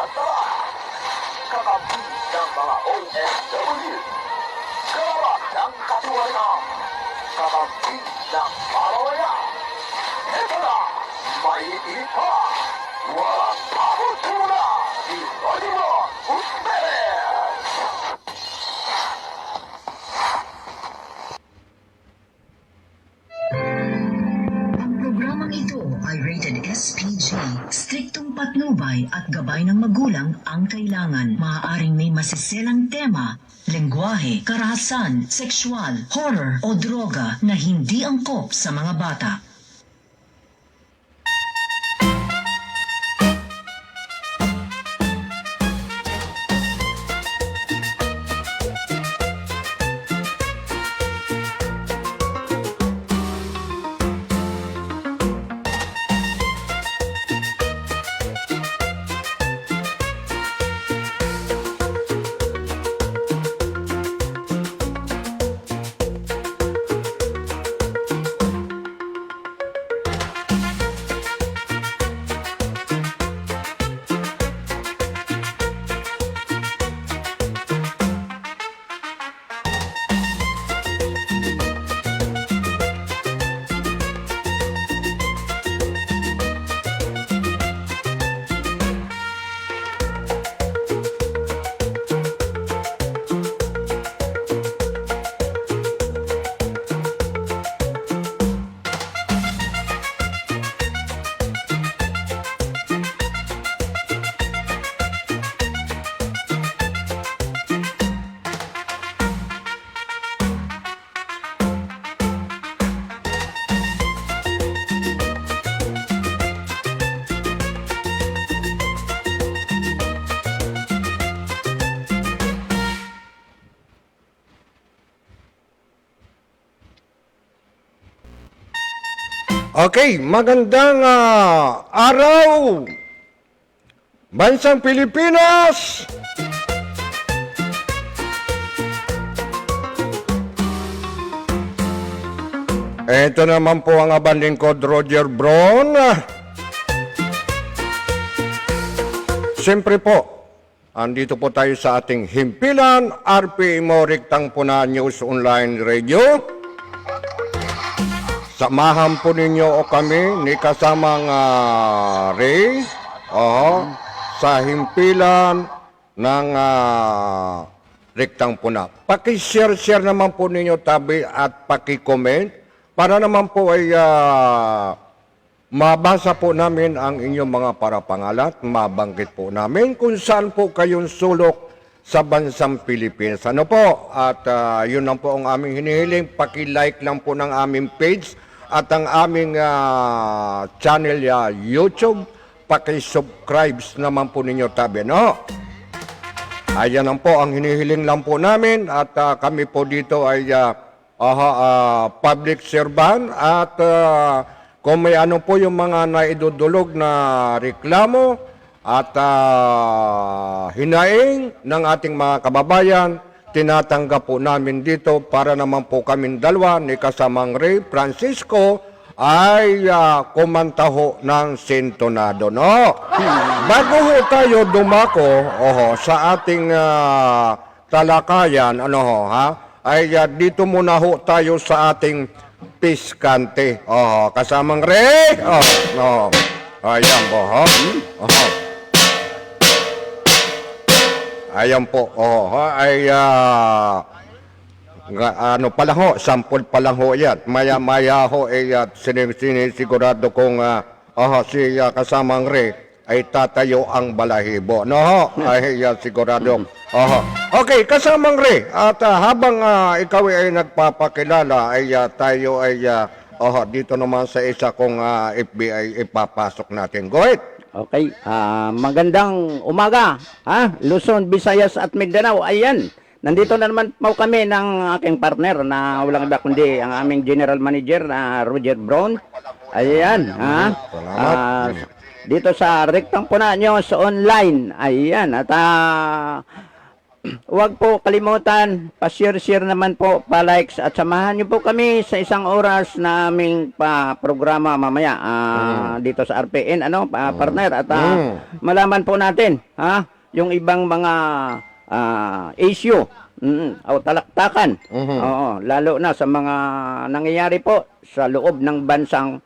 Tara! Kakampi ng mga OFW. Kalaban ng katiwalian. Kakampi ng mamamayan. Ito na, may ipa. Walang pagkutula ni Oliver Gutierrez. Ang programang ito ay rated SPG. Striktong patnubay at gabay ng magulang ang kailangan. Maaaring may masiselang tema, lengguwahe, karahasan, sexual, horror o droga na hindi angkop sa mga bata. Okay, magandang araw, Bansang Pilipinas! Ito naman po ang abang lingkod, Roger Bron. Siyempre po, andito po tayo sa ating himpilan, RPMO Riktang Puna News Online Radio. Samahan po ninyo o kami ni kasamang Ray sa himpilan ng Riktang Puna. Paki-share naman po ninyo tabi at paki-comment para naman po ay mabasa po namin ang inyong mga parapangalat, mabanggit po namin kung saan po kayong sulok sa bansang Pilipinas. Ano po? At yun lang po ang aming hinihiling. Paki-like lang po ng aming page at ang aming channel YouTube, paki-subscribe naman po ninyo tabi, no? Ayan lang po ang hinihiling lang po namin at kami po dito ay public servant at kung may ano po yung mga naidudulog na reklamo at hinaing ng ating mga kababayan, tinatanggap po namin dito para naman po kaming dalawa ni kasamang Ray Francisco ay kumanta ho ng sintonado, no? Bago ho tayo dumako sa ating talakayan, ay dito muna ho tayo sa ating piskante. Kasamang Ray, ayan po, ayan po, ay ano pa lang ho, sample pa lang ho yan. Maya-maya ho, sinisigurado kong si kasamang Ray ay tatayo ang balahibo. No ho, ay sigurado. Okay, kasamang Ray, at habang ikaw ay nagpapakilala, ay tayo ay dito naman sa isa kong FBI ipapasok natin. Go ahead. Okay, magandang umaga, Luzon, Visayas at Mindanao. Ayan, nandito na naman po kami ng aking partner na walang iba kundi ang aming General Manager na Roger Brown. Ayan, dito sa Riktang Puna News Online. Ayan, at huwag po kalimutan, pa-share naman po, pa-likes at samahan niyo po kami sa isang oras na aming programa mamaya dito sa RPN, partner, at malaman po natin, yung ibang mga issue, o talaktakan. Oo, lalo na sa mga nangyayari po sa loob ng bansang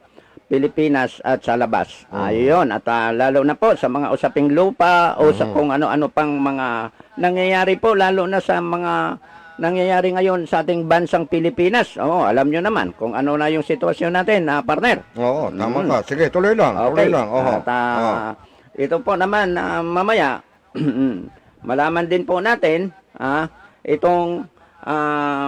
Pilipinas at sa labas. Ayun, at lalo na po sa mga usaping lupa o sa kung ano-ano pang mga nangyayari po, lalo na sa mga nangyayari ngayon sa ating bansang Pilipinas. Oo, alam nyo naman kung ano na yung sitwasyon natin, partner. Oo, tama ka. Sige, tuloy lang. Okay. Tuloy lang. At ito po naman, mamaya, malaman din po natin, itong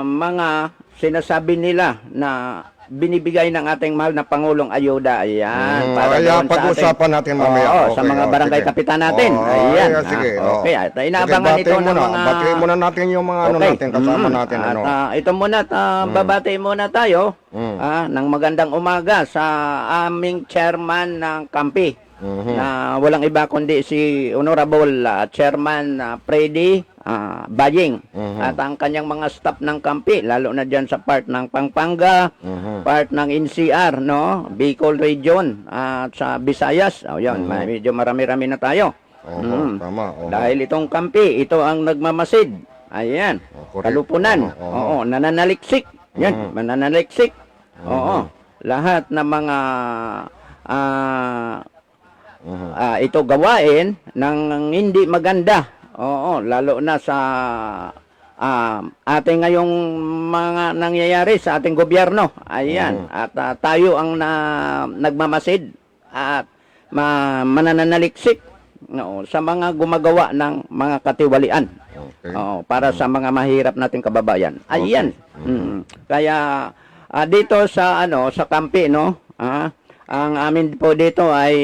mga sinasabi nila na binibigay ng ating mahal na Pangulong ayuda. Ayan. Para Kaya doon sa pag-usapan natin mamaya. Oo, Okay, sa mga barangay sige. kapitan natin. Ayan. Sige. Okay. At inaabangan Sige, ito bati ng muna. mga... Batiin muna natin yung mga ano Okay. natin, kasama natin. At Ano. ito muna, babati muna tayo ng magandang umaga sa aming chairman ng Kampi. Na walang iba kundi si Honorable Chairman Freddy Baying at ang kanyang mga staff ng Kampi, lalo na dyan sa part ng Pampanga, part ng NCR, no, Bicol Region at sa Visayas. Yun, medyo marami-rami na tayo. Tama. Dahil itong Kampi, ito ang nagmamasid. Ayan, correct. kalupunan. Oo, nananaliksik. Yan, nananaliksik. Oo, lahat ng mga ito gawain ng hindi maganda. Oo, lalo na sa ating ngayong mga nangyayari sa ating gobyerno. Ayan, at tayo ang nagmamasid at mananaliksik sa mga gumagawa ng mga katiwalian. Okay. Oo, para sa mga mahirap nating kababayan. Ayan. Kaya dito sa sa Kampi, no? Ang amin po dito ay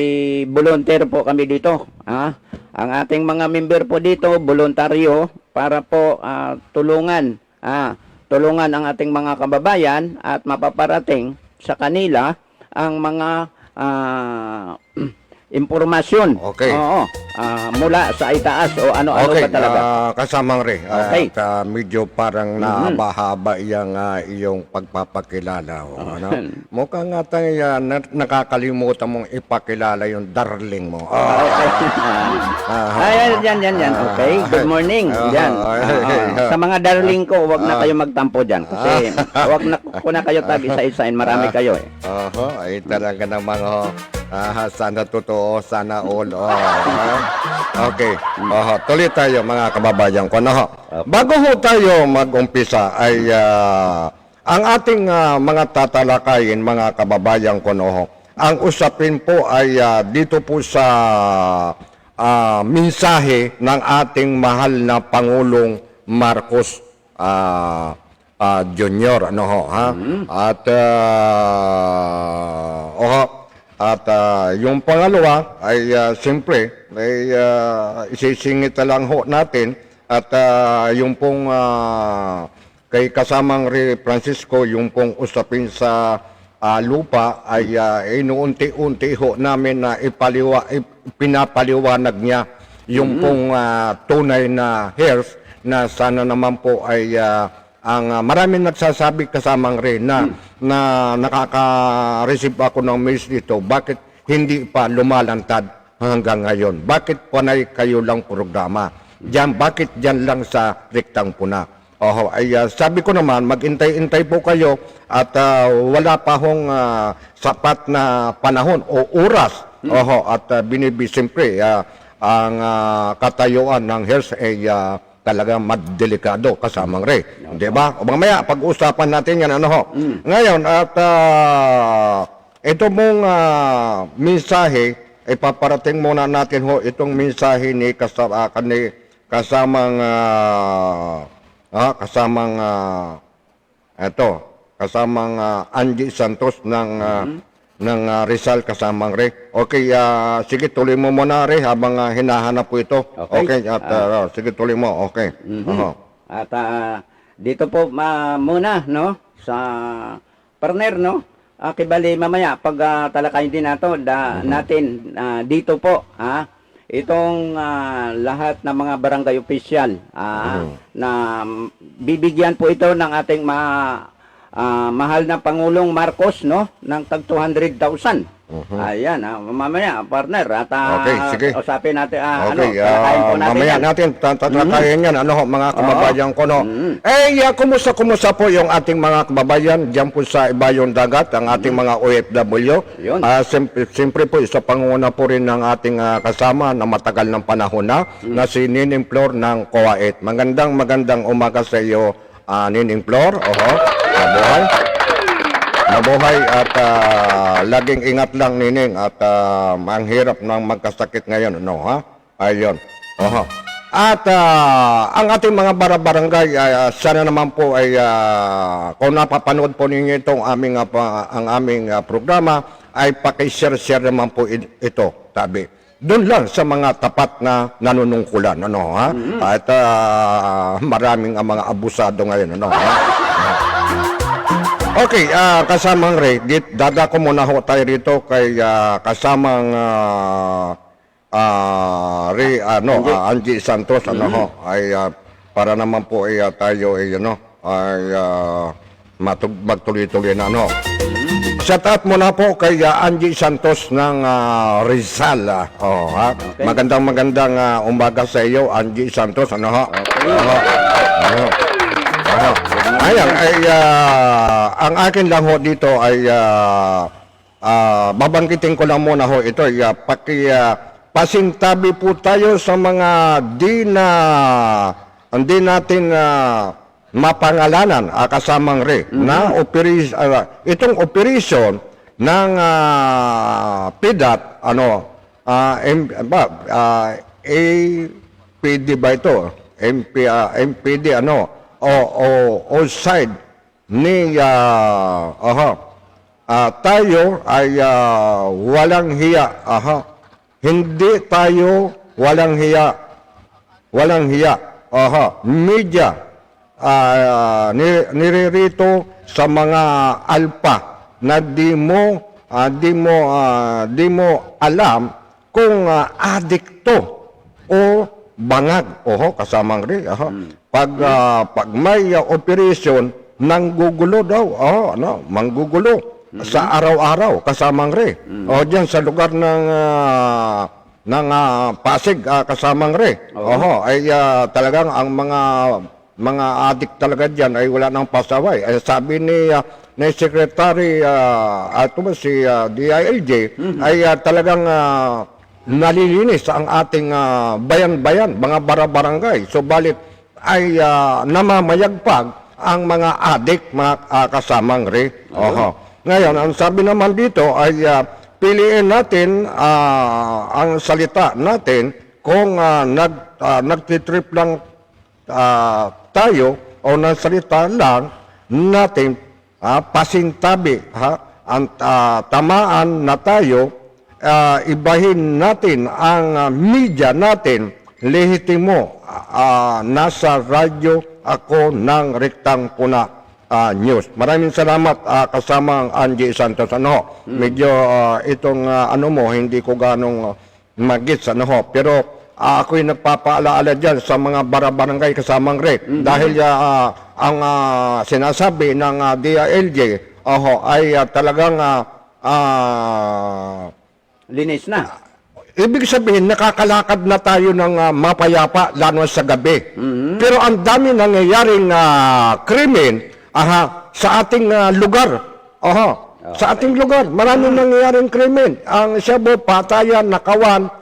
volunteer po kami dito. Ang ating mga member po dito, voluntaryo para po tulungan ang ating mga kababayan at mapaparating sa kanila ang mga impormasyon. Okay. Oo. Mula sa itaas o ano-ano Okay, ba talaga. kasamang Ray. Okay. At, medyo parang nahaba-haba iyong pagpapakilala. Ano? Mukhang nga tayo nakakalimutan mong ipakilala yung darling mo. Yan. Okay. Good morning. Yan. Sa mga darling ko, wag na kayo magtampo dyan. Kasi wag na ko na kayo tag-isa-isain. Marami kayo eh. Ay talaga namang sana totoo, sana all. Okay. Tuloy tayo mga kababayan ko. Bago ho tayo mag-umpisa ay ang ating mga tatalakayin mga kababayan ko. Ang usapin po ay dito po sa mensahe ng ating mahal na Pangulong Marcos Jr. At yung pangalawa ay siyempre ay isisingit na lang ho natin at yung pong kay kasamang Ray Francisco yung pong usapin sa lupa ay inuunti-unti ho namin na pinapaliwanag niya yung pong tunay na health na sana naman po ay ang maraming nagsasabi kasamang Ray na nakaka-receive ako ng mails dito, bakit hindi pa lumalantad hanggang ngayon? Bakit panay kayo lang programa? Bakit dyan lang sa Riktang Puna? Sabi ko naman, mag-intay-intay po kayo at wala pa hong sapat na panahon o oras. At siyempre, ang katayuan ng health ay talagang madelikado kasamang Ray. Di ba? O mamaya, pag-usapan natin yan. Ngayon, at ito mong mensahe, ipaparating muna natin itong mensahe ni kasamang Angie Santos ng Rizal kasamang Ray. Okay, sige tuloy mo muna Ray habang hinahanap po ito. Okay, at sige tuloy mo. Okay. At dito po muna no sa partner no. Kibali mamaya pag talakayin din natin dito po itong lahat ng mga barangay official na bibigyan po ito ng ating mahal na Pangulong Marcos, no, ng tag 200,000. Ayan, mamaya partner at Okay, sige. usapin natin Okay, talakayin po natin mamaya yan. natin tatalakayin yan, ano ho, mga kababayan ko, no. Kumusta po yung ating mga kababayan diyan po sa ibayong dagat, ang ating mga OFW. Yun. Siyempre po, sa panguna po rin ng ating kasama na matagal ng panahon na si Nining Flor ng Kuwait. Magandang umaga sa iyo, Nining Flor. Mabuhay. Mabuhay at laging ingat lang, Nining, at ang hirap ng magkasakit ngayon, no, ha? Ayun. At ang ating mga barangay, sana naman po ay kung napapanood po ninyo itong ang aming programa, ay paki-share naman po ito, tabi. Doon lang sa mga tapat na nanunungkulan, ano, ha? At maraming mga abusado ngayon, ano, ha? Okay, kasamang Ray, dadako muna ho tayo rito kay kasamang Ray, Angie Santos, ano ho, ay para naman po ay tayo ay magtuloy-tuloy na, ano. Shout out muna po kay Angie Santos ng Rizal. Okay. Magandang umaga sa iyo, Angie Santos, ano ho. Ayan, ang akin lang ho dito ay babanggitin ko lang muna ho ito, pasintabi po tayo sa mga hindi natin mapangalanan, kasamang Ray, na itong operation ng PDAT, APD ba ito? MPD, o side ni tayo ay walang hiya. Hindi tayo walang hiya. Media niririto sa mga alpa na di mo alam kung adikto o bangag. Kasamang Ray. Pag may operation, nanggugulo daw. Manggugulo sa araw-araw, kasamang Ray. Diyan sa lugar ng Pasig, kasamang Ray. Ay talagang ang mga adik talaga diyan ay wala nang pasaway. Sabi ni Secretary si DILG ay talagang nalilinis ang ating bayan-bayan, mga barangay. Subalit ay namamayagpag ang mga adik, mga kasamang Ray. Ngayon, ang sabi naman dito ay piliin natin ang salita natin kung nagtitrip lang tayo o nagsalita lang natin pasintabi, ang tamaan na tayo, ibahin natin ang media natin, lehitimo, nasa radyo ako ng Rektang Puna News. Maraming salamat, kasamang Angie Santos. Medyo itong mo, hindi ko ganong magits, pero ako'y nagpapaalaala dyan sa mga barangay, kasamang Ray. Dahil ang sinasabi ng DILG ay talagang linis na. Ibig sabihin, nakakalakad na tayo ng mapayapa, lalo sa gabi. Pero ang dami nangyayaring krimen sa ating lugar. Sa ating lugar, maraming nangyayaring krimen. Ang Cebu, Patayan, Nakawan.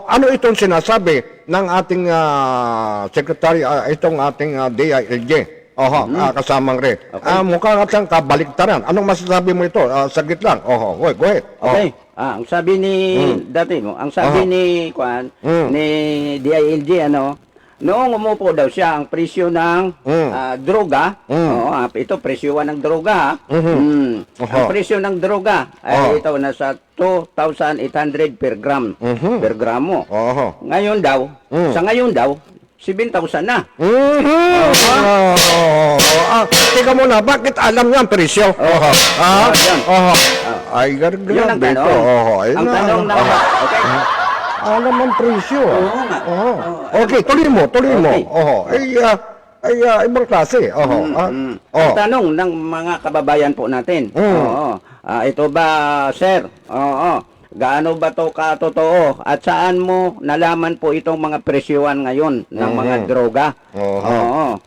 Ano itong sinasabi ng ating secretary, itong ating DILG? Kasamang Ray. Mukhang atang kabaliktaran. Anong masasabi mo ito? Saglit lang. Go ahead. Okay. Ang sabi ni ang sabi ni DILG, noong umupo daw siya, ang presyo ng droga, ito presyuan ng droga, ang presyo ng droga ay ito nasa 2,800 per gram, per gramo. Ngayon daw, sa ngayon daw, 7,000 na. Teka muna, bakit alam niya ang presyo? Ay, Yun ang grabe ito. tanong. Ang tanong na, okay? Alam ang presyo. Oo nga. Oo. Oo. Okay, tuloy mo. Okay. Oo. Ibang klase. Oo. Ang tanong ng mga kababayan po natin. Oo. Ito ba, sir? Oo. Gaano ba to katotoo? At saan mo nalaman po itong mga presyuhan ngayon ng mga droga? Oo.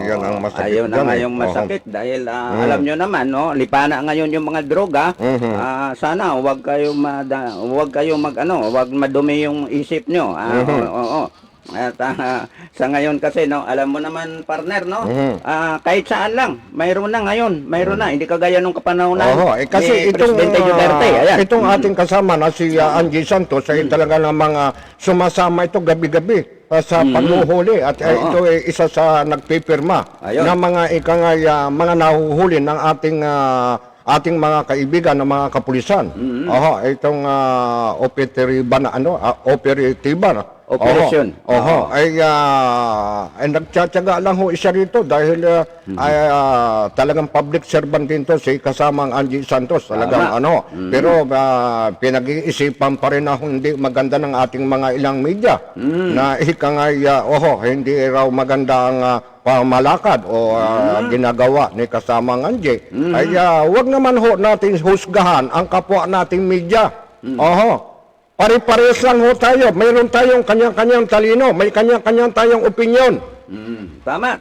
Yan ang masakit Ayun dyan, na nga eh. yung masakit dahil alam nyo naman, no, lipana ngayon yung mga droga. Sana wag kayo wag madumi yung isip nyo. Oo. At sa ngayon kasi, no, alam mo naman, partner, no, kahit saan lang, mayroon na ngayon, hindi kagaya nung kapanahonan kasi ni Presidente Duterte. Ayan. itong ating kasama na si Angie Santos ay talaga ng mga sumasama ito gabi-gabi sa paghuhuli at ito ay isa sa nagpipirma Ayun. na mga mga nahuhuli ng ating mga kaibigan ng mga kapulisan. Itong operatiba Operasyon. ay nagtsatsaga lang ho isa rito dahil talagang public servant din to si kasamang Angie Santos talagang pero pinag-iisipan pa rin na hindi maganda ng ating mga ilang media na hindi raw maganda ang pamalakad o ginagawa ni kasamang Angie. Wag naman ho natin husgahan ang kapwa nating media. Pare-pares lang ho tayo. Mayroon tayong kanyang-kanyang talino. May kanyang-kanyang tayong opinyon. Tama.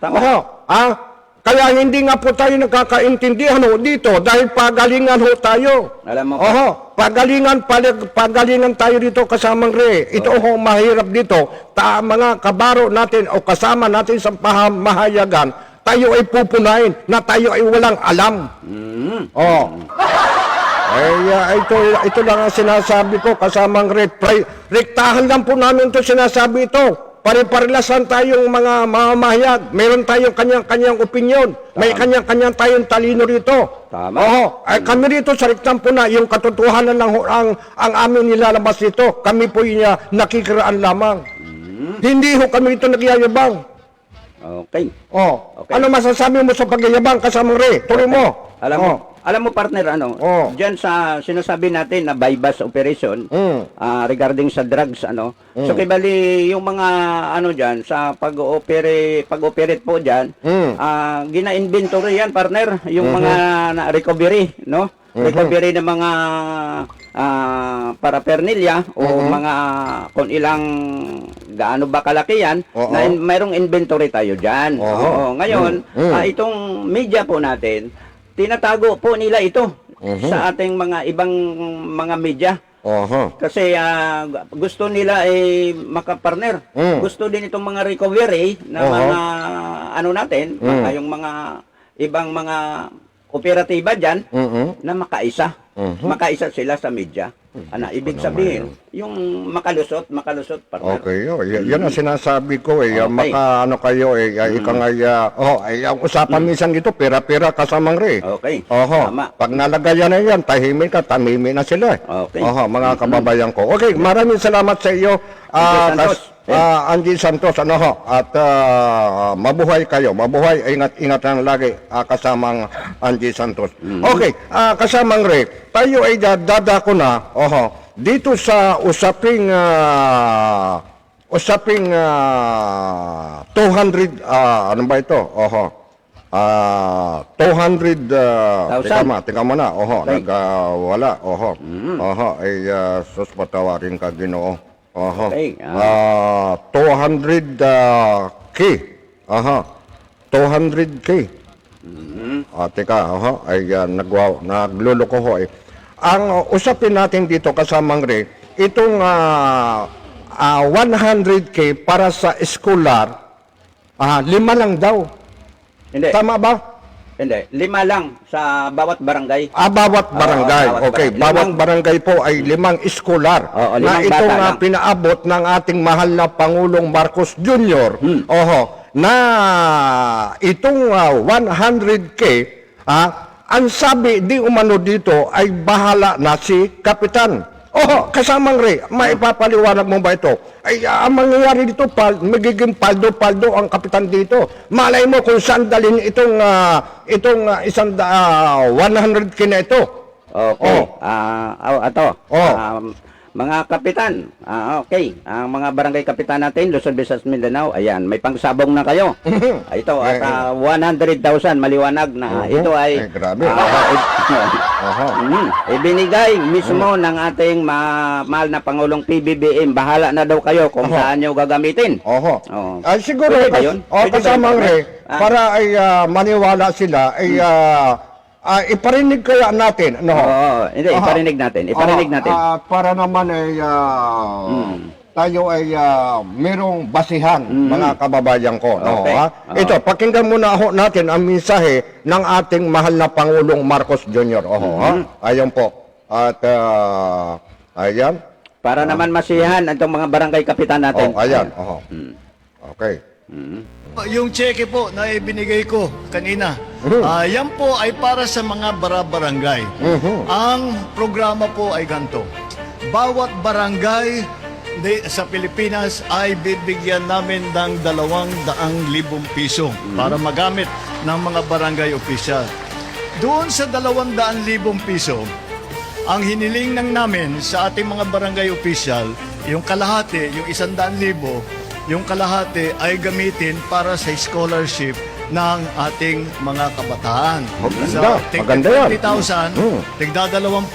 Kaya hindi nga po tayo nagkakaintindihan ho dito dahil pagalingan ho tayo. Alam mo Pagalingan tayo dito kasamang Re. Ito ho mahirap dito. Mga kabaro natin o kasama natin sa mahayagan, tayo ay pupunayin na tayo ay walang alam. Ito lang ang sinasabi ko kasamang Red. Rektahan lang po namin ito sinasabi ito. Pare-parelasan tayong mga mamahayag. Meron tayong kanyang-kanyang opinyon. May kanyang-kanyang tayong talino rito. Tama. Kami rito sa rektahan po na yung katotohanan lang ang amin nilalabas dito. Kami po yung nakikiraan lamang. Hindi ho kami ito nagyayabang. Okay. Ano masasabi mo sa pagyayabang kasamang Red? Tuloy mo. Alam mo partner, diyan sa sinasabi natin na bypass operation, regarding sa drugs, so kibali yung mga diyan sa pag-operate po diyan, gina-inventory yan partner, yung mga recovery, no? Recovery ng mga paraphernalia o mga kung ilang gaano ba kalaki yan, na mayroong inventory tayo diyan. Ngayon, itong media po natin, tinatago po nila ito sa ating mga ibang mga media. Kasi gusto nila makapartner. Gusto din itong mga recovery na mga natin, yung mga ibang mga operatiba dyan na makaisa. Makaisa sila sa media. Ibig sabihin, yung makalusot, partner. Okay, yan ang sinasabi ko kayo ang usapan minsan dito pera-pera kasamang Re. Okay. Tama. Pag nalagayan na yan, tahimik ka, tamimi na sila. Okay. Mga kababayan ko. Okay, maraming salamat sa iyo. Angie Santos, at mabuhay kayo. Mabuhay, ingat lang lagi kasamang Angie Santos. Okay, kasamang Re, tayo ay dadako na, dito sa usaping 200, ano ba ito? 200, teka mo na, nagwala, sus, patawarin ka, Ginoo. Okay. 200K. 200K. Teka, nagluloko ho Ang usapin natin dito kasamang Re, itong 100K para sa escolar, 5 lang daw. Hindi. Tama ba? Hindi, 5 lang sa bawat barangay. Bawat barangay. Bawat barangay po ay 5 eskolar na itong pinaabot ng ating mahal na Pangulong Marcos Jr. Na itong 100K, ang sabi di umano dito ay bahala na si Kapitan. Kasamang Re, maipapaliwanag mo ba ito? Ang mangyayari dito, magiging paldo-paldo ang kapitan dito. Malay mo kung saan dalhin itong 100K na ito. Okay. mga kapitan. Okay. Ang mga barangay kapitan natin, Luzon, Visayas, Mindanao, ayan, may pangsabong na kayo. Ito, at 100,000, maliwanag na ito ay... grabe. Ibinigay mismo ng ating mahal na Pangulong PBBM. Bahala na daw kayo kung saan nyo gagamitin. Oho. Oo. Ay, siguro, Pwede ba yun? Pwede ba kasamang yun? Ray, para ay maniwala sila, ay iparinig kaya natin. No? Oo, hindi, iparinig natin. Iparinig natin. Para naman ay tayo ay merong basihan, mga kababayan ko. No, Okay. ha? Ito, pakinggan muna ho natin ang mensahe ng ating mahal na Pangulong Marcos Jr. Ayan po. At ayan. Para naman masiyahan itong mga barangay kapitan natin. Ayan. Okay. Yung cheque po na ibinigay ko kanina, yan po ay para sa mga barangay. Ang programa po ay ganito. Bawat barangay sa Pilipinas ay bibigyan namin ng 200,000 piso para magamit ng mga barangay official. Doon sa 200,000 piso, ang hiniling ng namin sa ating mga barangay official, yung kalahati, yung 100,000, yung kalahati ay gamitin para sa scholarship ng ating mga kabataan. Maganda yan. 20,000, tigda 20,000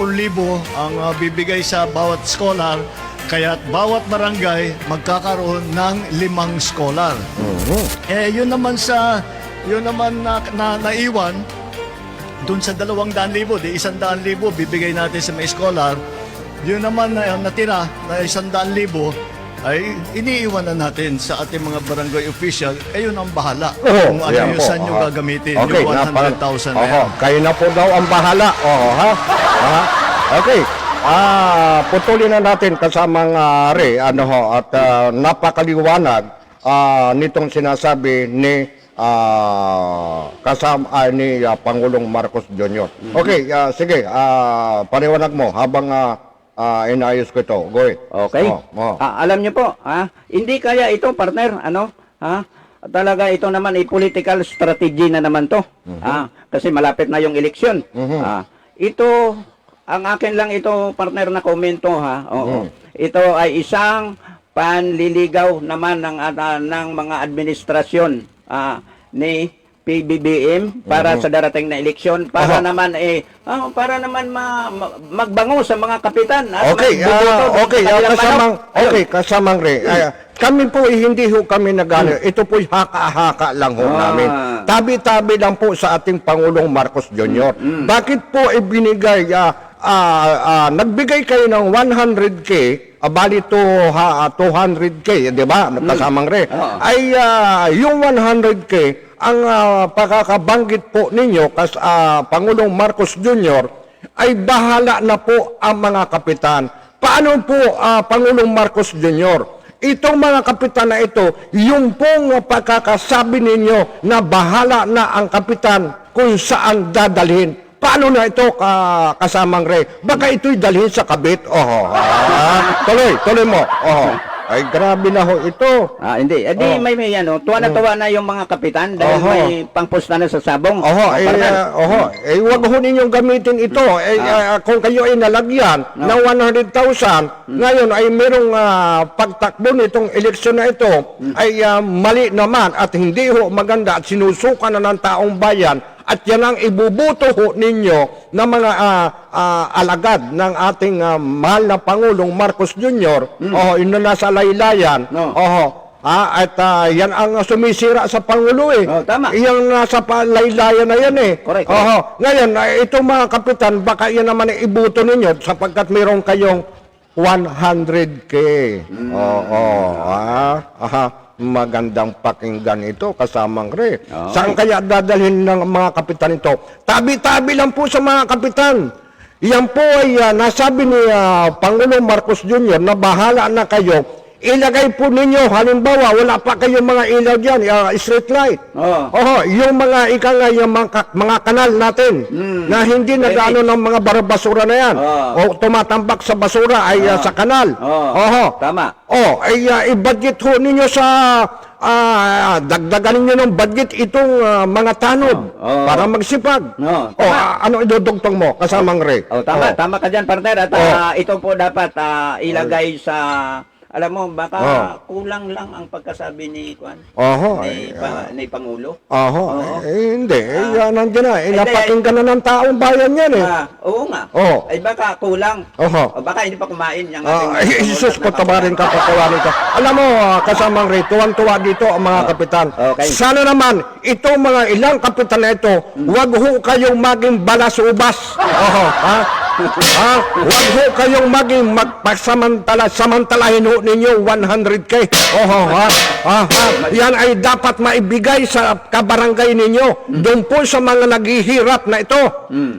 ang bibigay sa bawat scholar, kaya bawat barangay magkakaroon ng 5 scholar. Yun naman na naiwan, dun sa 200,000, di 100,000 bibigay natin sa mga scholar. Yun naman na natira na 100,000 ay iniiwan na natin sa ating mga barangay official. Kayo nang bahala kung ano yung saan nyo gagamitin yung 100,000 na yan. Kayo na po daw ang bahala. Okay. Putulin na natin kasamang Ray, at napakaliwanag nitong sinasabi ni ni Pangulong Marcos Jr. Okay, sige, paliwanag mo habang inayos ko ito. Go ahead. Okay. Alam niyo po, hindi kaya ito, partner, talaga ito naman ay political strategy na naman to. Kasi malapit na yung eleksyon. Ito, ang akin lang ito, partner, na komento, ito ay isang panliligaw naman ng mga administrasyon ni PBBM para sa darating na eleksyon para naman magbango sa mga kapitan at kasamang Ray. Kami po hindi ho kami nagano. Ito po haka-haka lang ho namin. Tabi-tabi lang po sa ating Pangulong Marcos Jr. Bakit po ibinigay nagbigay kayo ng 100K, bali 200K, di ba? Kasamang Ray. Ay yung 100K ang pagkakabanggit po ninyo Pangulong Marcos Jr. ay bahala na po ang mga kapitan. Paano po Pangulong Marcos Jr.? Itong mga kapitan na ito, yung pong pagkakasabi ninyo na bahala na ang kapitan kung saan dadalhin. Paano na ito kasamang Ray? Baka ito'y dalhin sa kabit. Tuloy mo. Ay, grabe na ho ito. Hindi. May tuwa na tuwa na yung mga kapitan dahil may pangpusta na sa sabong. Wag ho ninyong gamitin ito. Kung kayo ay nalagyan ng 100,000, ngayon ay merong pagtakbo nitong eleksyon na ito, ay mali naman at hindi ho maganda at sinusuka na ng taong bayan. At yan ang ibubuto ho ninyo ng mga alagad ng ating mahal na Pangulong Marcos Jr. Yun na nasa laylayan. Yan ang sumisira sa Pangulo tama. Yung nasa laylayan na yan Correct. Ngayon, itong mga kapitan, baka yan naman ibuto ninyo sapagkat meron kayong 100K. Magandang pakinggan ito kasamang Ray. Saan kaya dadalhin ng mga kapitan ito? Tabi-tabi lang po sa mga kapitan. Yan po ay nasabi ni Pangulong Marcos Jr. na bahala na kayo. Ilagay po ninyo, halimbawa, wala pa kayong mga ilaw dyan, street light. Yung mga yung mga kanal natin na hindi nagano ng mga basura na yan. O tumatambak sa basura ay sa kanal. Tama. I-budget ho ninyo sa dagdagan niyo ng budget itong mga tanod Oo. para magsipag. Oo, O, ano idudugtong mo, kasamang Ray? Oh, tama, Oo. tama ka dyan, partner. At Oh. ito po dapat ilagay sa, alam mo, baka Oh. kulang lang ang pagkasabi ni Juan, Oho. ni Pangulo. Oho. Oo. Hindi. Nandiyan na. Hindi, Napakinggan na ng taong bayan yan eh. Oo nga. Oh. Ay baka kulang. Oho. O baka hindi pa kumain yung Ay, Jesus, patawarin ka, patawarin ka. Alam mo, kasamang Ray, tuwan-tuwa dito ang mga kapitan. Okay. Sana naman, itong mga ilang kapitan na ito, wag ho kayong maging balasubas. Oho, ha? Wag ho kayong maging samantalahin ho ninyo 100K. Oho, ha? Yan ay dapat maibigay sa kabarangay ninyo. Doon po sa mga naghihirap na ito.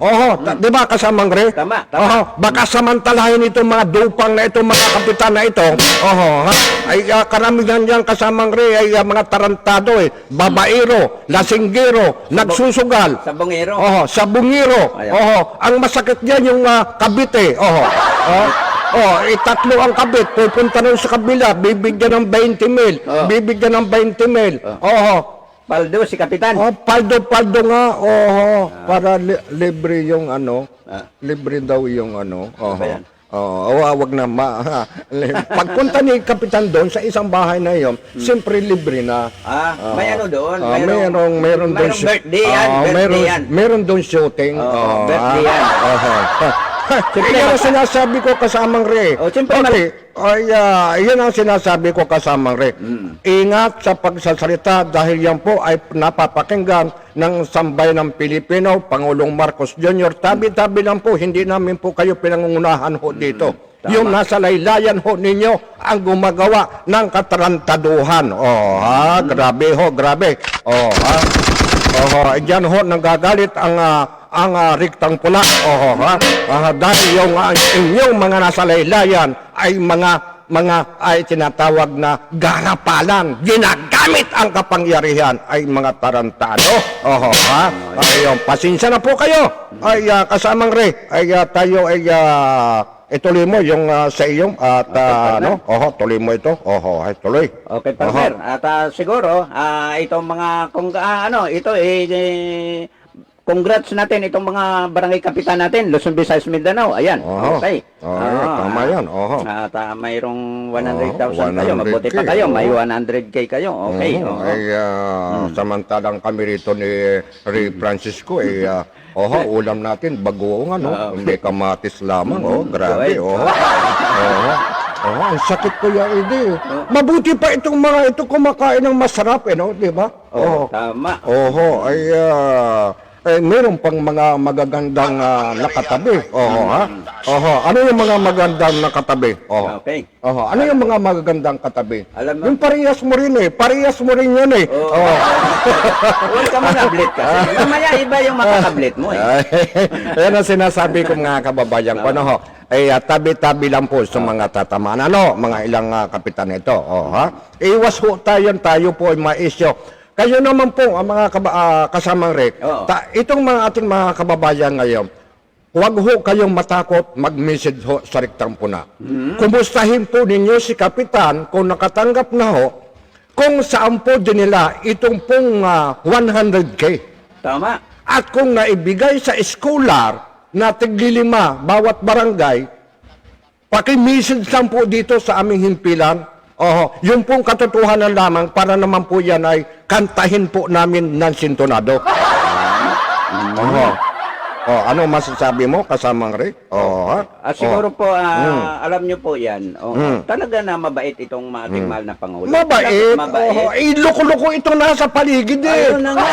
Oho, di ba kasamang Ray? Tama, tama. Oho, baka samantalahin itong mga dupang na ito, mga kapitan na ito. Oho, ha? Ay karamihan yan kasamang Ray ay mga tarantado eh. Babaero, lasinggero, nagsusugal. Sa bungero. Oho, sa bungiro. Ayan. Oho, ang masakit diyan yung kabit eh. Oho. Tatlo ang kabit. Pupunta nun sa kabila, bibigyan ng 20 mil. Oh. Bibigyan ng 20 mil. Oho. Paldo si Kapitan. Paldo nga. Oho. Para libre yung ano. Libre daw yung ano. Oho. ba yan? Wag na pagpunta ni Kapitan doon sa isang bahay na yun, siyempre libre na. May ano doon? Meron doon birthday yan. Birthday yan. Meron doon shooting. Birthday yan. Siyempre, Yan ang sinasabi ko kasamang Ray. Siyempre, yan ang sinasabi ko kasamang Ray. Ingat sa pagsasalita dahil yan po ay napapakinggan ng sambayan ng Pilipino, Pangulong Marcos Jr. Tabi-tabi lang po, hindi namin po kayo pinangungunahan ho dito. Yung nasa laylayan ho ninyo ang gumagawa ng katarantaduhan. Grabe ho, grabe. Diyan ho nanggagalit ang riktang pula. Dahil yung inyong mga nasa laylayan ay ay tinatawag na garapalan. Ginagamit ang kapangyarihan ay mga tarantado. Ayun, pasensya na po kayo. Ay kasamang Ray, ay tayo ay ituloy mo yung sa iyong at tuloy mo ito. Ay tuloy. Okay, partner. At siguro, itong mga congrats natin itong mga barangay kapitan natin, Luzon, Visayas, Mindanao. Ayan. Okay. Tama yan. At mayroong 100,000 kayo. 100K, Mabuti pa kayo. May 100K kayo. Okay. Samantalang kami rito ni Ray Francisco ulam natin bagoong hindi kamatis lamang. Grabe. Ang sakit ko yan, mabuti pa itong mga ito kumakain ng masarap, di ba? Tama. Meron pang mga magagandang nakatabi. Ano yung mga magandang nakatabi? Okay. Ano yung mga magagandang katabi? Alam mo. Yung parehas mo rin Parehas mo rin yan Huwag ka manablit kasi. Mamaya iba yung makatablit mo Yan ang sinasabi ko mga kababayan ko. Tabi-tabi lang po sa mga tatamaan. Mga ilang kapitan ito. Iwas ho tayo po ay maisyo. Kayo naman po, ang mga kasamang Ray, itong mga ating mga kababayan ngayon, huwag ho kayong matakot mag-message ho sa riktang puna. Kumustahin po ninyo si Kapitan kung nakatanggap na ho, kung saan po din nila itong pong 100K. Tama. At kung naibigay sa scholar na tiglilima bawat barangay, paki-message lang po dito sa aming himpilan. Yung pong katotohanan lamang para naman po yan ay kantahin po namin ng sintonado. Ano masasabi mo, kasamang Ray? Siguro po, alam nyo po yan, talaga na mabait itong ating mahal na Pangulo. Mabait? Mabait. Loko-loko ito nasa paligid Ayun na nga.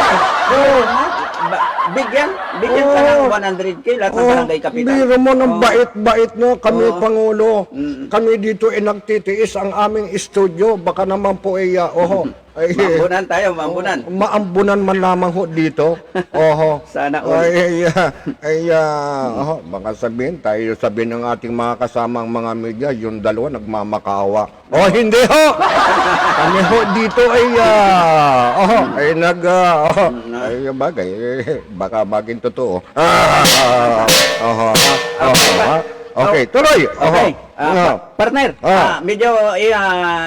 Bigyan ka ng 100K lahat ng barangay kapitan. Biro mo ng bait-bait no, kami Pangulo. Kami dito ay nagtitiis ang aming studio. Baka naman po Maambunan tayo, maambunan. Maambunan man lamang ho dito. Sana all. Baka sabihin ng ating mga kasamang mga media, yung dalawa nagmamakawa. Hindi ho! Kami ho dito bagay, baka maging totoo. Okay, tuloy. Okay. Partner, medyo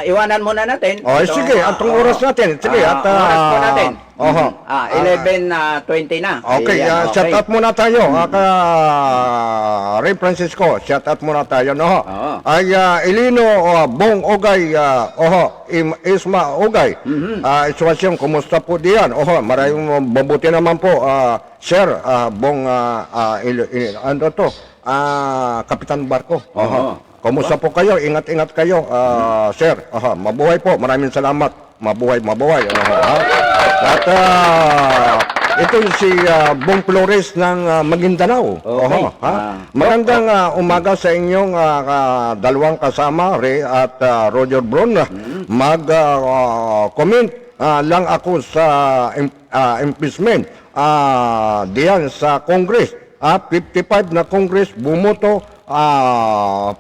iwanan muna natin. Oh, sige, atong oras natin. Sige, at oras po natin. oho. 11:20 na. Okay, Ayan, shout out muna tayo. Ray Francisco, shout out muna tayo, no? Oo. Ay Elino Bong Ogay, Isma Ogay. Iswasyon, kumusta po diyan? Maraming mabuti naman po, Sir Bong ano to? Kapitan Barko. Kumusta po kayo? Ingat-ingat kayo, sir. Mabuhay po. Maraming salamat. Mabuhay. At ito si Bong Flores ng Maguindanao. Okay. Magandang umaga sa inyong dalawang kasama, Ray at Roger Bron. Mag-comment lang ako sa impeachment diyan sa Congress. 55 na Congress bumoto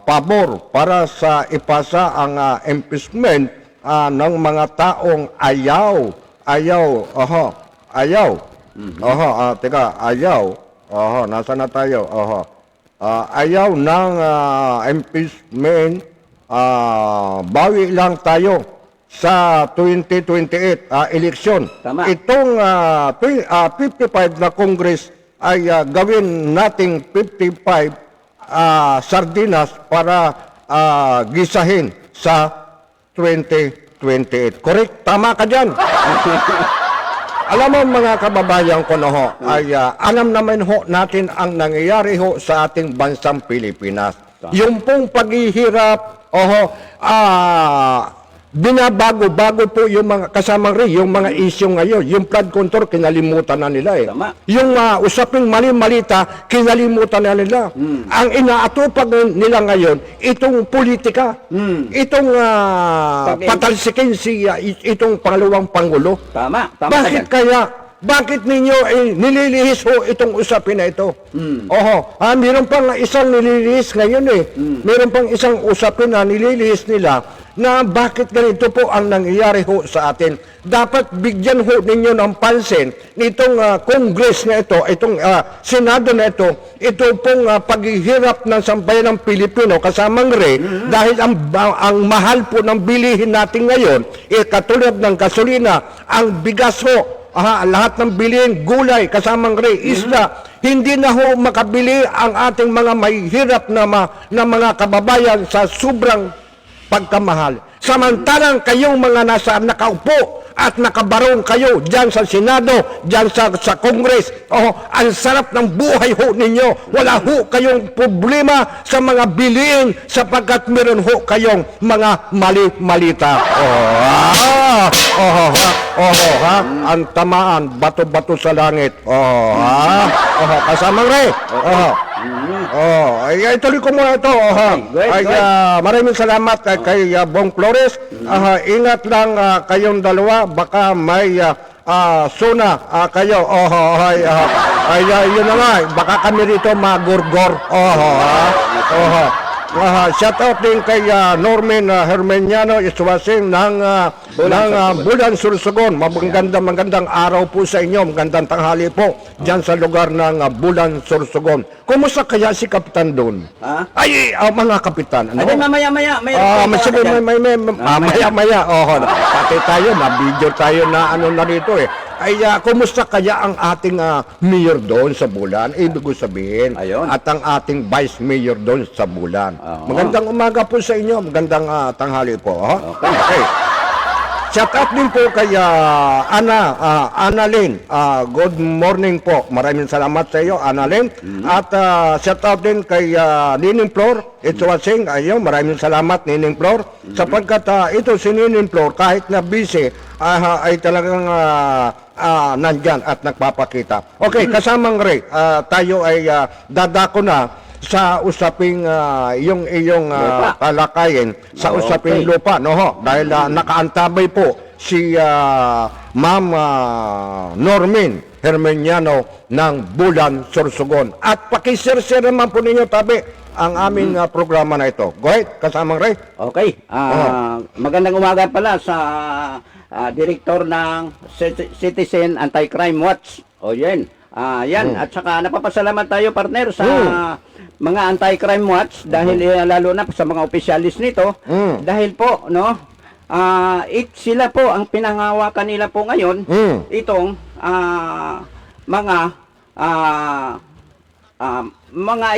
pabor para sa ipasa ang impeachment ng mga taong ayaw. Nasa na tayo? Ayaw ng impeachment, bawi lang tayo sa 2028 eleksyon. Tama. Itong 55 na Congress ay gawin nating 55 sardinas para gisahin sa 2028. Correct? Tama ka dyan. Alam mo mga kababayan ko ay alam naman natin ang nangyayari sa ating bansang Pilipinas. Yung pong paghihirap, binabago-bago po yung mga kasamang rin, yung mga issue ngayon. Yung flood control, kinalimutan na nila eh. Tama. Yung usaping mali-malita, kinalimutan na nila. Ang inaatupag nila ngayon, itong politika, itong patalsikin itong pangalawang Pangulo. Tama ka Bakit dyan. kaya? Bakit ninyo nililihis itong usapin na ito? Meron pang isang nililihis ngayon eh. Meron pang isang usapin na nililihis nila na bakit ganito po ang nangyayari sa atin. Dapat bigyan ninyo ng pansin nitong Congress na ito, itong Senado na ito pong paghihirap ng sambayan ng Pilipino kasamang Ray, dahil ang mahal po ng bilihin natin ngayon, katulad ng gasolina, ang bigas lahat ng bilihin, gulay, kasamang Ray, isla, hindi na makabili ang ating mga mahihirap na mga kababayan sa sobrang pagkamahal. Samantalang kayong mga nakaupo at nakabarong kayo dyan sa Senado, dyan sa Congress, ang sarap ng buhay ninyo. Wala kayong problema sa mga bilihin sapagkat meron kayong mga mali-malita. Ang tamaan, bato-bato sa langit. Kasamang Ray. Ituloy ko muna ito. Maraming salamat kay Bong Flores. Ingat lang kayong dalawa, baka may suna kayo. Yun na nga, baka kami rito magurgor. Shout out din kay Norman Hermeniano Iswasing ng Bulan Sursogon. Magandang araw po sa inyo. Magandang tanghali po dyan sa lugar ng Bulan Sursogon. Kumusta kaya si Kapitan doon? Mga kapitan. Ay, mamaya. Mamaya. Pati tayo, na-video tayo na na rito eh. Kumusta kaya ang ating mayor doon sa Bulan? Ibig ko sabihin. Ayun. At ang ating vice mayor doon sa Bulan. Magandang umaga po sa inyo. Magandang tanghali po. Okay. Shout out din po kay Annalyn. Good morning po. Maraming salamat sa iyo, Annalyn. At shout out din kay Nining Flor. It's Wasing. Maraming salamat, Nining Flor. Sapagkat ito si Nining Flor, kahit na busy, ay talagang nandyan at nagpapakita. Okay, kasamang Ray, tayo ay dadako na sa usaping iyong kalakayin sa usaping lupa, dahil nakaantabay po si Ma'am Normin Hermeniano ng Bulan Sorsogon. At pakishare naman po ninyo tabi ang aming programa na ito. Go ahead, kasamang Ray. Okay. Magandang umaga pala sa direktor ng Citizen Anti-Crime Watch. O yan. Yan, at saka napapasalamat tayo partner sa mga anti-crime watch dahil lalo na sa mga opisyalis nito dahil po no sila po ang pinangawakan nila po ngayon itong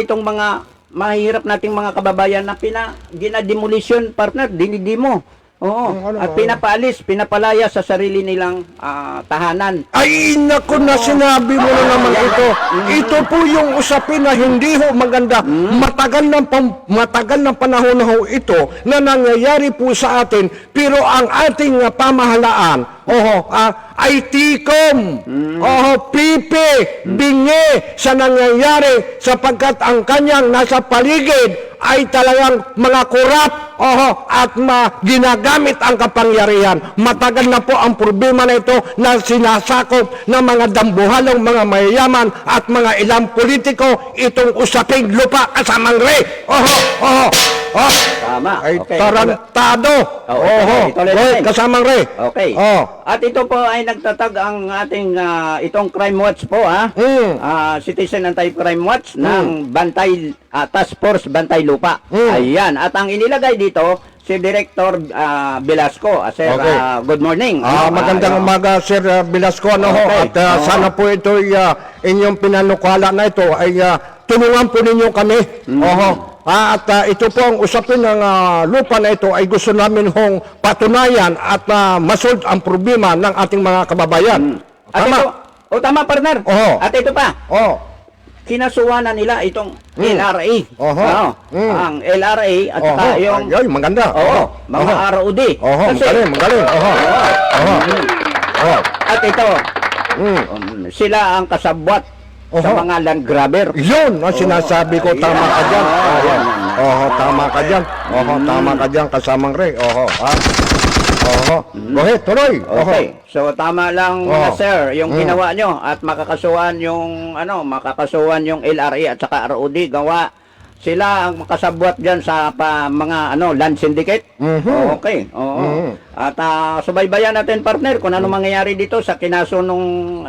itong mga mahirap nating mga kababayan na ginademolition partner, dinidimo. Oo. At pinapalaya sa sarili nilang tahanan. Ay, naku na sinabi mo na naman ito. Ito po yung usapin na hindi ho maganda. Matagal ng panahon na ho ito na nangyayari po sa atin. Pero ang ating pamahalaan, ay tikom, pipi, bingi sa nangyayari sapagkat ang kanyang nasa paligid ay talagang mga kurap, at ginagamit ang kapangyarihan. Matagal na po ang problema na ito na sinasakop ng mga dambuhalong mga mayayaman at mga ilang politiko itong usaping lupa kasamang re. Tama. Ay Okay. tarantado. Ituloy natin. Kasamang re. Okay. At ito po ay nagtatag ang ating itong Crime Watch po Citizen Anti-Crime Watch ng Bantay Task Force Bantay Lupa. Ayan. At ang inilagay dito si Director Velasco. Sir, Okay. good morning. Magandang umaga, Sir Velasco. Okay. At sana po ito inyong pinanukala na ito ay tulungan po ninyo kami. At ito po ang usapin ng lupa na ito ay gusto namin hong patunayan at masolve ang problema ng ating mga kababayan. At Tama? ito, tama partner. At ito pa. Kinasuwanan nila itong LRA. Ang LRA at saka yung Ay, maganda. mga ROD. Magaling. At ito, sila ang kasabwat sa mga land grabber. Yun, sinasabi ko, tama ka dyan. Tama ka dyan. Tama ka dyan, kasamang re. Go ahead, tuloy. Okay. So tama lang mga sir, yung ginawa nyo at makakasuhan yung makakasuhan yung LRA at saka ROD gawa sila ang makasabwat diyan sa mga land syndicate. Okay. At subaybayan natin partner kung ano mangyayari dito sa kinaso nung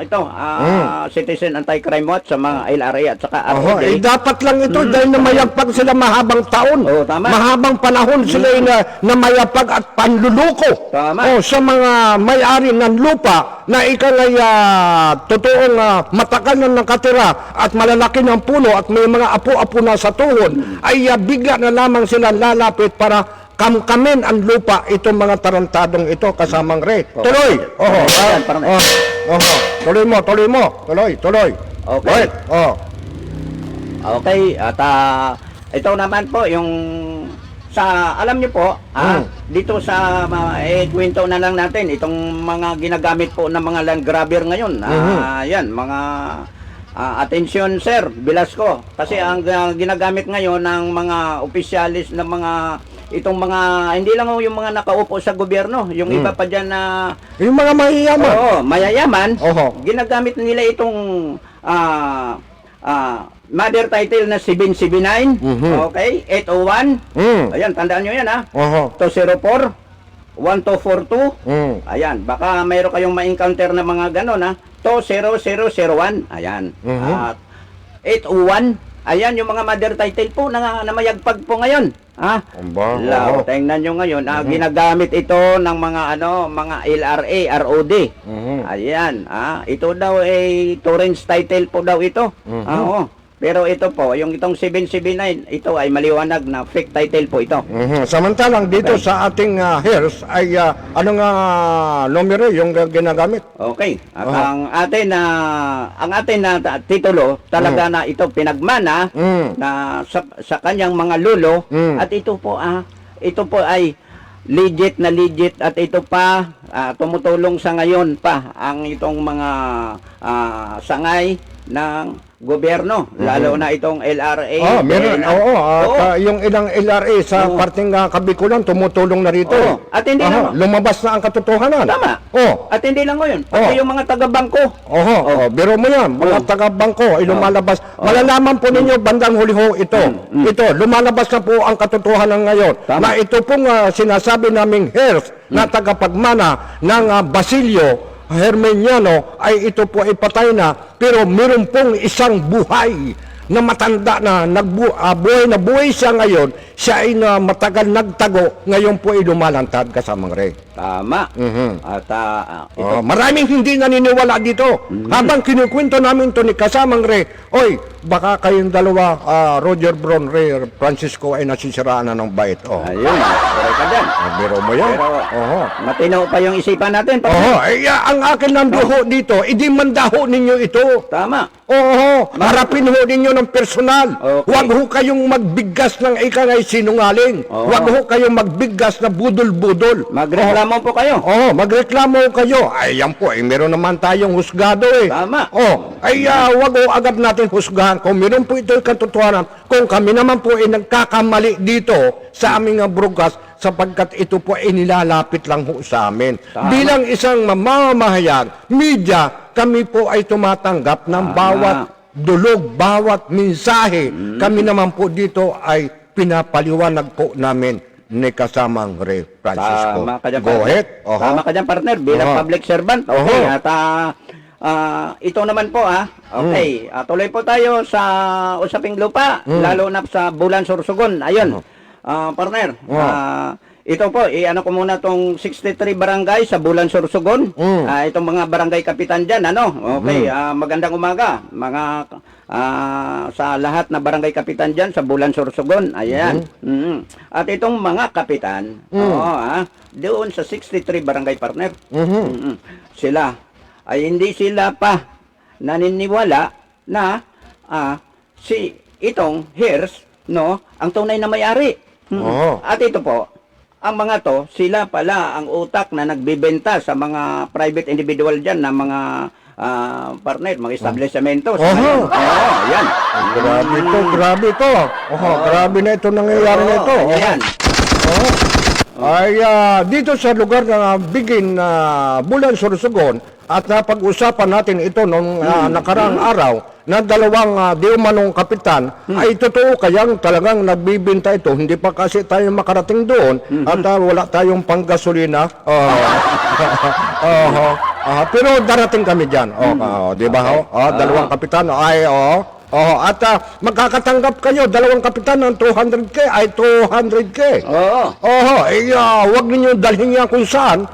Citizen Anti-Crime Watch sa mga LRA at saka ROD. Dapat lang ito dahil namayagpag sila mahabang taon. Tama. Mahabang panahon sila namayagpag at panluluko. Tama. Sa mga may-ari ng lupa na ikalay totoong matagal na nakatira at malalaki ng puno at may mga apo-apo na sa tuhod ay bigla na lamang sila lalapit para kamkamin ang lupa itong mga tarantadong ito kasamang re. Tuloy. Tuloy mo. Tuloy. Okay. Okay, at ito naman po yung alam niyo po, dito sa kwento na lang natin itong mga ginagamit po ng mga land grabber ngayon. Yan, mga atensyon Sir Velasco. Kasi ang ginagamit ngayon ng mga opisyalis ng mga itong mga hindi lang yung mga nakaupo sa gobyerno, yung iba pa diyan na yung mga mayayaman. Mayayaman. Ginagamit nila itong mother title na 779, okay, 801. Ayan, tandaan nyo yan 204 1242. Ayan, baka mayroon kayong ma-encounter na mga gano'n 20001. Ayan. At 801. Ayan yung mga mother title po na mayagpag po ngayon. Tingnan nyo ngayon, ginagamit ito ng mga mga LRA, ROD. Ayan, ito daw ay Torrens title po daw ito. Pero ito po, yung itong 779, ito ay maliwanag na fake title po ito. Samantalang dito sa ating hairs ay anong numero yung ginagamit? Okay. At ang atin na titulo talaga na ito pinagmana na sa kanyang mga lolo at ito po ay legit at ito pa tumutulong sa ngayon pa ang itong mga sangay ng gobyerno, lalo na itong LRA. Yung ilang LRA sa parting Kabikulan tumutulong na rito. At hindi lang lumabas na ang katotohanan. Tama. At hindi lang ngayon, pati yung mga taga-bangko. Biro mo yan, mga taga-bangko ay lumalabas. Malalaman po ninyo bandang huli ho ito. Ito, lumalabas na po ang katotohanan ngayon. Na ito pong sinasabi naming hairs na tagapagmana ng Basilio Hermeniano ay ito po ay patay na, pero meron pong isang buhay na matanda na buhay siya ngayon. Siya ay na matagal nagtago, ngayon po ay lumalantad kasamang Ray. Tama. At ito, Maraming hindi naniniwala dito. Habang kinukwento namin to ni kasamang Ray, oy, baka kayong dalawa, Roger Bron, Ray Francisco ay nasisiraan na ng bait. ayun, correct ka dyan. Biro mo yan. Pero, matino pa yung isipan natin. Ang akin ng duho dito, hindi mandaho ninyo ito. Tama. Harapin ho ninyo ng personal. Okay. Huwag ho kayong magbigas ng ikangay sinungaling. Huwag ho kayong magbigas na budol-budol. Magreklamo po kayo. Magreklamo kayo. Ay, yan po, meron naman tayong husgado eh. Tama. Huwag ho agad natin husgahan. Kung meron po ito katotohanan, kung kami naman po ay nagkakamali dito sa aming broadcast, sapagkat ito po ay nilalapit lang ho sa amin. Tama. Bilang isang mamamahayan, media, kami po ay tumatanggap ng bawat dulog, bawat mensahe. Kami naman po dito ay pinapaliwanag po namin ni kasamang Ray Francisco. Tama ka dyan, Go partner. ahead. Tama ka dyan, partner. Bilang public servant. Okay. At ito naman po, okay. Tuloy po tayo sa usaping lupa. Lalo na sa Bulan Sorsogon. Ayun. Partner. Ito po, ano ko muna tong 63 barangay sa Bulan Sorsogon. Itong mga barangay kapitan dyan, Okay, magandang umaga. Mga sa lahat na barangay kapitan dyan sa Bulan Sorsogon. Ayan. At itong mga kapitan, doon sa 63 barangay, partner, sila, ay hindi sila pa naniniwala na si itong Hears, ang tunay na may-ari. At ito po, ang mga to, sila pala ang utak na nagbibenta sa mga private individual dyan na mga partner, mga establishmento. Yan. Grabe ito. Grabe na ito nangyayari na ito. Ayan. Dito sa lugar na Bigin, Bulan Sorsogon, at napag-usapan natin ito noong nakaraang araw, na dalawang di umanong kapitan, ay totoo kayang talagang nagbibinta ito. Hindi pa kasi tayo makarating doon, at wala tayong panggasolina. Pero darating kami dyan. Di ba? Dalawang kapitan ay at magkakatanggap kayo, dalawang kapitan ng 200K ay 200K. Huwag ninyo dalhin yan kung saan.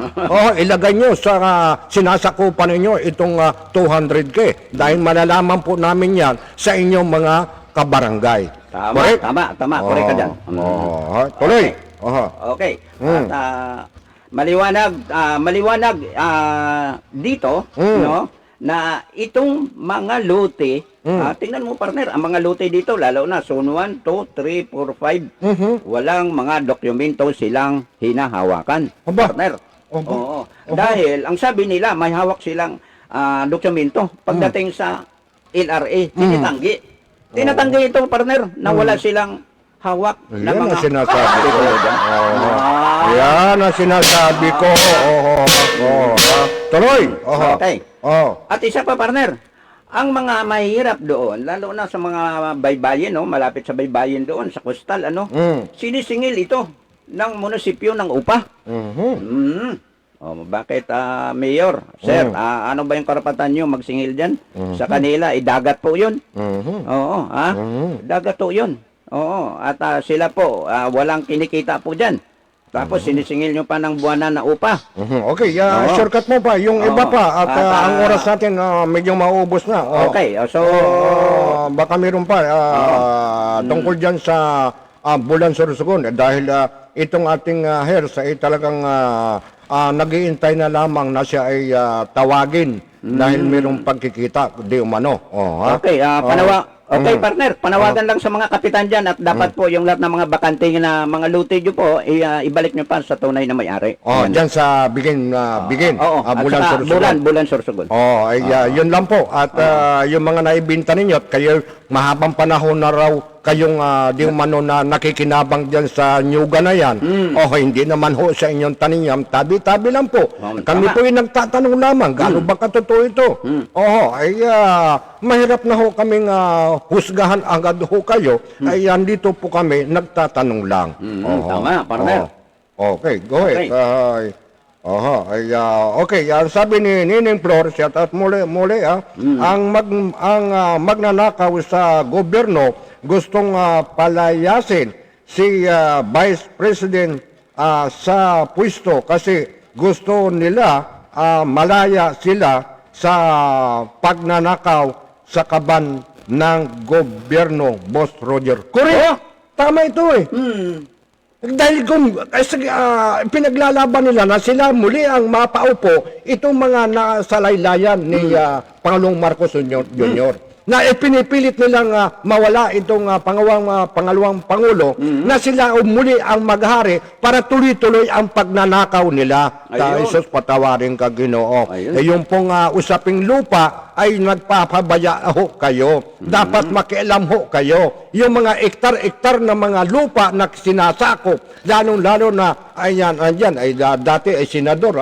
Ilagay nyo sa sinasakupan ninyo itong 200K. Dahil malalaman po namin yan sa inyong mga kabarangay. Tama. Correct ka dyan. Tuloy. Okay. At maliwanag dito, na itong mga lote, tingnan mo, partner, ang mga lote dito, lalo na zone 1, 2, 3, 4, 5, walang mga dokumento silang hinahawakan, partner. Dahil, ang sabi nila, may hawak silang dokumento. Pagdating sa LRA, tinatanggi. Tinatanggi ito, partner, na wala silang hawak na Yan mga... ang sinasabi ko. Yan ang sinasabi ko. Tuloy. Okay. At isa pa, partner, ang mga mahirap doon, lalo na sa mga baybayin, malapit sa baybayin doon, sa coastal, sinisingil ito ng munisipyo ng upa. Bakit, Mayor? Sir, ano ba yung karapatan nyo magsingil dyan? Sa kanila, dagat po yun. Dagat po yun. At sila po, walang kinikita po dyan. Tapos sinisingil nyo pa ng buwanan na upa. Okay, shortcut mo pa, yung iba pa, at ang oras natin medyo maubos na. Okay, so... baka meron pa tungkol dyan sa Bulan Sorsogon, dahil itong ating Hears ay talagang nag-iintay na lamang na siya ay tawagin dahil mayroong pagkikita, di umano. Okay, Okay, partner, panawagan lang sa mga kapitan dyan at dapat po yung lahat ng mga bakante na mga lote nyo po, ibalik nyo pa sa tunay na may-ari. Dyan sa Bigin, Bulan Sorsogon. Bulan Sorsogon. Yun lang po. At yung mga naibinta ninyo, at kayo mahabang panahon na raw kayong di umano na nakikinabang dyan sa nyuga na yan, hindi naman ho sa inyong taningan, tabi-tabi lang po. Kami po yung nagtatanong lamang, gaano ba katotoo ito? Mahirap na ho kaming husgahan agad ho kayo, ay andito po kami, nagtatanong lang. Tama, partner. Okay, go ahead. Okay, sabi ni Nining Flores at muli ang magnanakaw sa gobyerno gustong palayasin si Vice President sa pwesto kasi gusto nila malaya sila sa pagnanakaw sa kaban ng gobyerno, Boss Roger. Correct! Tama ito eh. Dahil kung pinaglalaban nila na sila muli ang mapaupo itong mga nasalaylayan ni Pangulong Marcos Jr. Na pinipilit nilang mawala itong pangalawang Pangulo na sila muli ang maghari para tuloy-tuloy ang pagnanakaw nila. Isos patawarin ka, Ginoo. Yung pong usaping lupa ay nagpapabaya ho kayo. Dapat makialam ho kayo. Yung mga ektar-ektar na mga lupa na sinasakop, lalong-lalo na, dati ay senador,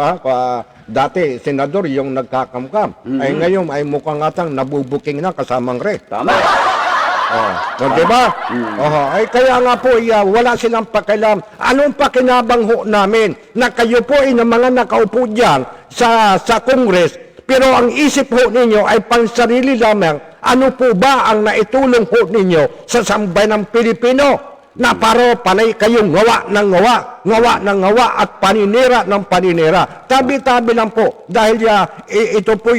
dati, senador yung nagkakamkam. Ay ngayon ay mukhang atang nabubuking na kasamang re. Tama. Diba? Ay kaya nga po, wala silang pakialam. Anong pakinabang ho namin na kayo po ay na mga nakaupo dyan sa Congress, pero ang isip ho ninyo ay pansarili lamang. Ano po ba ang naitulong ho ninyo sa sambayan ng Pilipino? Na paro panay kayong ngawa ng ngawa at paninira ng paninira. Tabi-tabi lang po dahil ito po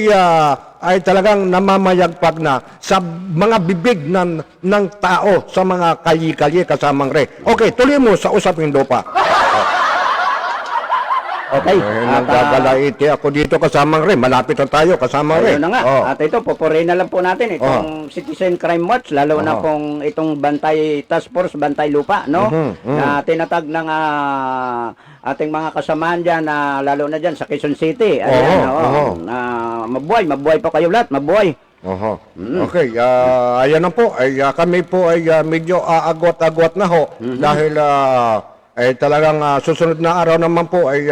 ay talagang namamayagpag na sa mga bibig ng tao sa mga kalye-kalye kasamang re. Okay, tuloy mo sa usaping lupa. Okay. Nagagalaiti ako dito kasamang re. Malapit na tayo kasamang re. Ayun na nga. At ito, pupurin na lang po natin itong Citizen Crime Watch, lalo na pong itong Bantay Task Force, Bantay Lupa, no? Na tinatag ng ating mga kasamahan dyan, lalo na dyan sa Quezon City. Ayan, mabuhay po kayo lahat, mabuhay. Okay, ayan na po. Kami po ay medyo agwat-agwat na ho dahil talagang susunod na araw naman po ay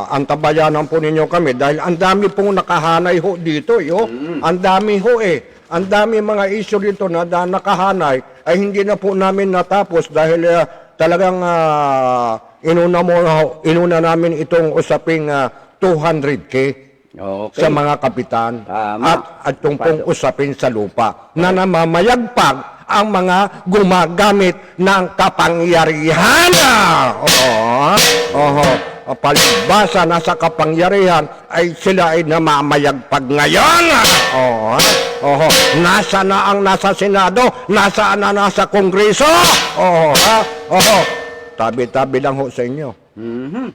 antabayanan po ninyo kami dahil ang dami pong nakahanay ho dito. Ang dami ho ang dami mga issue dito na nakahanay ay hindi na po namin natapos dahil talagang inuna namin itong usaping 200K sa mga kapitan at itong pong usapin sa lupa na namamayagpag ang mga gumagamit ng kapangyarihan. Palibasa na sa kapangyarihan ay sila ay namamayagpag ngayon. Nasa na ang nasa Senado, nasaan na nasa Kongreso. Tabi-tabi lang ho sa inyo.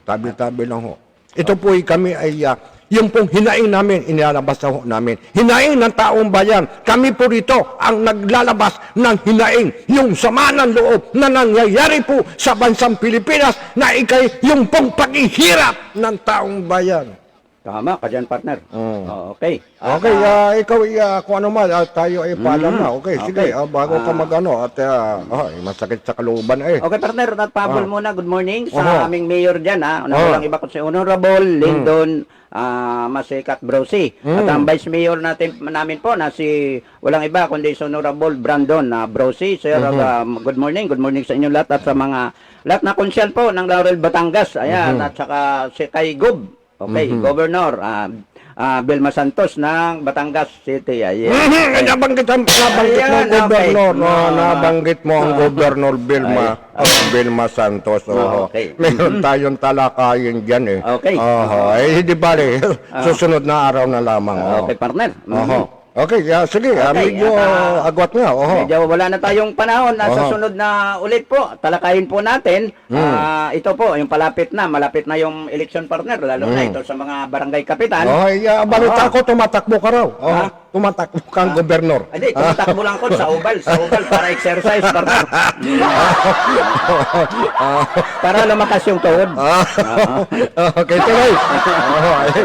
Tabi-tabi lang ho. Ito po kami ay yung pong hinaing namin, inilalabas na ho namin. Hinaing ng taong bayan. Kami po rito ang naglalabas ng hinaing. Yung sama ng loob na nangyayari po sa bansang Pilipinas na ikay yung pong paghihirap ng taong bayan. Tama ka dyan, partner. Okay. Okay, ikaw, kung ano man, tayo ay paalam na. Okay, sige, bago ka mag-ano, at masakit sa kalooban Okay, partner, at pabol muna, good morning sa aming mayor dyan, walang iba ko si Honorable Lyndon Masikat Brosi. At ang vice mayor namin po na si walang iba kundi si Honorable Brandon Brosi. Sir, good morning sa inyo lahat at sa mga lahat na konsyal po ng Laurel Batangas. Ayan, at saka si kay Gob. Okay, Governor Vilma Santos ng Batangas City. Ayan. Nabanggit mo ang Governor. Nabanggit mo ang Governor Vilma Santos. Okay. Meron tayong talakayin dyan Okay. Hindi bale. Susunod na araw na lamang. Okay, partner. Okay, sige. Medyo agwat nga. Medyo wala na tayong panahon. Sa sunod na ulit po, talakayin po natin. Ito po, yung malapit na yung election, partner. Lalo na ito sa mga barangay kapitan. Balita ko, tumatakbo ka raw. Tumatakbo kang gobernador. Hindi, tumatakbo lang ko sa ubal para exercise, partner. Para lumakas yung tuhod. Okay, tuloy.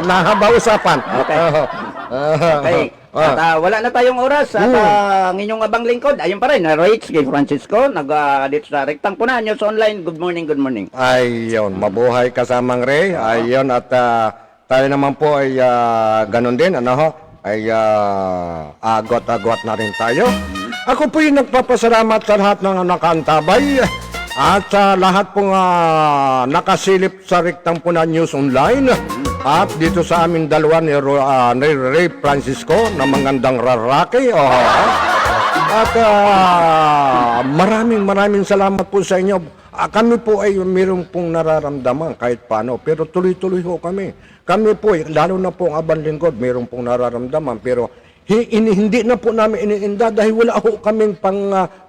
Nahaba usapan. Okay. At wala na tayong oras at ang inyong abang lingkod, ayun pa rin, Rich kay Francisco, dito sa Rectang Punan News Online. Good morning, good morning. Ayun, mabuhay kasamang Ray. Ayun, at tayo naman po ay ganun din, ay agwat-agwat na rin tayo. Ako po yung nagpapasalamat sa lahat ng nakaantabay At sa lahat pong nakasilip sa Riktang Puna News Online at dito sa amin dalawa ni Ray Francisco na magandang raraki. At maraming salamat po sa inyo. Kami po ay mayroon pong nararamdaman kahit paano, pero tuloy-tuloy ho kami. Kami po, lalo na po ang Abang Lingkod, mayroon pong nararamdaman, pero hindi na po namin iniinda dahil wala ho kaming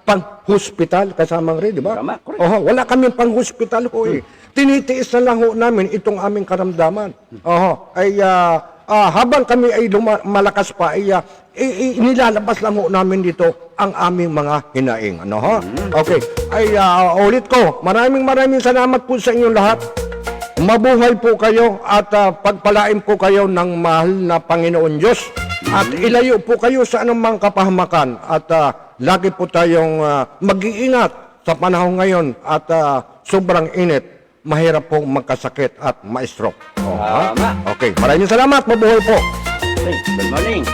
pang-hospital kasamang rin, di ba? Tama, correct. Wala kaming pang-hospital ho eh. Tinitiis na lang ho namin itong aming karamdaman. Habang kami ay malakas pa, nilalabas lang ho namin dito ang aming mga hinaing. Okay. Ulit ko, maraming salamat po sa inyong lahat. Mabuhay po kayo at pagpalain po kayo ng mahal na Panginoon Diyos. At ilayo po kayo sa anumang kapahamakan. At lagi po tayong mag-iingat sa panahon ngayon at sobrang init. Mahirap pong magkasakit at ma-stroke. Tama. Okay, maraming salamat. Mabuhay po. Okay, good morning.